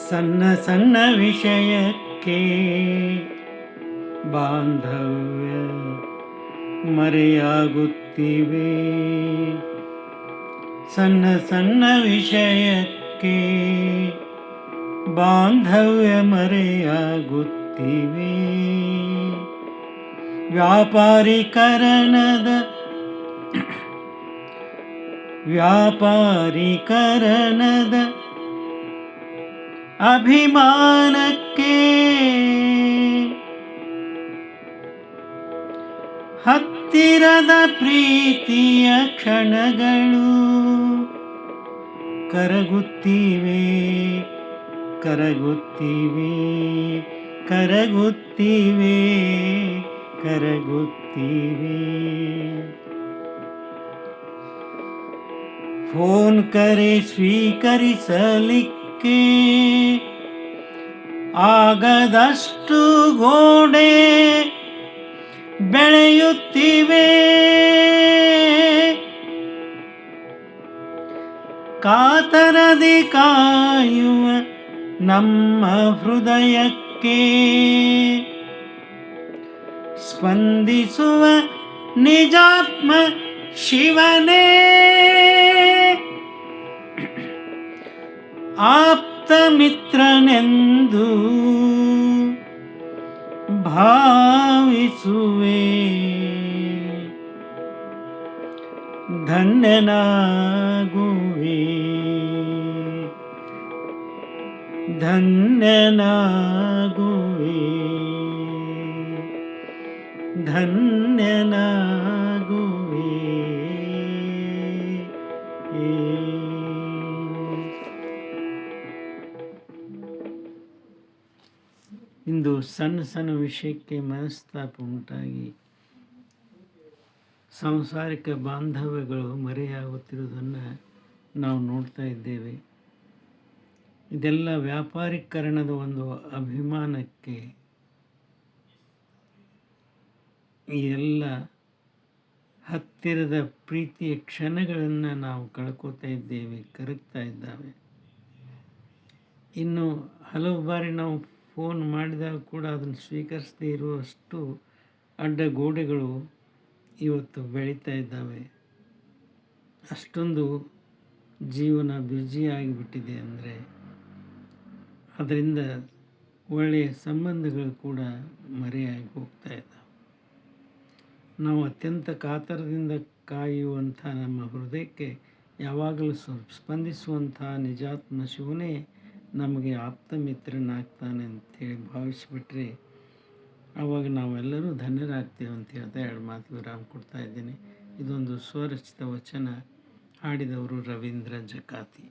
ಸಣ್ಣ ಸಣ್ಣ ವಿಷಯಕ್ಕೆ ಬಾಂಧವ್ಯ ಮರೆಯಾಗುತ್ತಿವೆ. ಸಣ್ಣ ಸಣ್ಣ ವಿಷಯಕ್ಕೆ ಬಾಂಧವ್ಯ ಮರೆಯಾಗುತ್ತಿವೆ. ವ್ಯಾಪಾರೀಕರಣದ ಅಭಿಮಾನಕ್ಕೆ ಹತ್ತಿರದ ಪ್ರೀತಿಯ ಕ್ಷಣಗಳು ಕರಗುತ್ತಿವೆ ಕರಗುತ್ತಿವೆ ಕರಗುತ್ತಿವೆ ಕರಗುತ್ತಿವೆ. ಫೋನ್ ಕರೆ ಸ್ವೀಕರಿಸಲಿಕ್ಕೆ ಆಗದಷ್ಟು ಗೋಡೆ ಬೆಳೆಯುತ್ತಿವೆ. ಕಾತರದಿ ಕಾಯುವ ನಮ್ಮ ಹೃದಯಕ್ಕೆ ಸ್ಪಂದಿಸುವ ನಿಜಾತ್ಮ ಶಿವನೇ. ಆಪ್ತ ಮಿತ್ರನೆಂದು ಭಾವಿಸುವೆ. ಧನ್ಯನಾಗುವೆ ಧನ್ಯನಾಗುವೆ ಧನ್ಯನಾಗುವೆ. ಇಂದು ಸಣ್ಣ ಸಣ್ಣ ವಿಷಯಕ್ಕೆ ಮನಸ್ತಾಪ ಉಂಟಾಗಿ ಸಾಂಸಾರಿಕ ಬಾಂಧವ್ಯಗಳು ಮರೆಯಾಗುತ್ತಿರುವುದನ್ನು ನಾವು ನೋಡ್ತಾ ಇದ್ದೇವೆ. ಇದೆಲ್ಲ ವ್ಯಾಪಾರೀಕರಣದ ಒಂದು ಅಭಿಮಾನಕ್ಕೆ ಈ ಎಲ್ಲ ಹತ್ತಿರದ ಪ್ರೀತಿಯ ಕ್ಷಣಗಳನ್ನು ನಾವು ಕಳ್ಕೊತಾ ಇದ್ದೇವೆ, ಕರಗ್ತಾ ಇದ್ದಾವೆ. ಇನ್ನು ಹಲವು ಬಾರಿ ನಾವು ಫೋನ್ ಮಾಡಿದಾಗ ಕೂಡ ಅದನ್ನು ಸ್ವೀಕರಿಸದೇ ಇರುವಷ್ಟು ಅಡ್ಡಗೋಡೆಗಳು ಇವತ್ತು ಬೆಳೀತಾ ಇದ್ದಾವೆ. ಅಷ್ಟೊಂದು ಜೀವನ ಬ್ಯುಸಿಯಾಗಿಬಿಟ್ಟಿದೆ. ಅಂದರೆ ಅದರಿಂದ ಒಳ್ಳೆಯ ಸಂಬಂಧಗಳು ಕೂಡ ಮರೆಯಾಗಿ ಹೋಗ್ತಾ ಇದ್ದಾವೆ. ನಾವು ಅತ್ಯಂತ ಕಾತರದಿಂದ ಕಾಯುವಂಥ ನಮ್ಮ ಹೃದಯಕ್ಕೆ ಯಾವಾಗಲೂ ಸ್ಪಂದಿಸುವಂಥ ನಿಜಾತ್ಮ ಶಿವನೇ ನಮಗೆ ಆಪ್ತ ಮಿತ್ರನಾಗ್ತಾನೆ ಅಂಥೇಳಿ ಭಾವಿಸಿಬಿಟ್ರೆ ಆವಾಗ ನಾವೆಲ್ಲರೂ ಧನ್ಯರಾಗ್ತೇವೆ ಅಂತ ಹೇಳ್ತಾ 2 ಮಾತು ವಿರಾಮ ಕೊಡ್ತಾ ಇದ್ದೀನಿ. ಇದೊಂದು ಸ್ವರಚಿತ ವಚನ, ಹಾಡಿದವರು ರವೀಂದ್ರ ಜಕಾತಿ.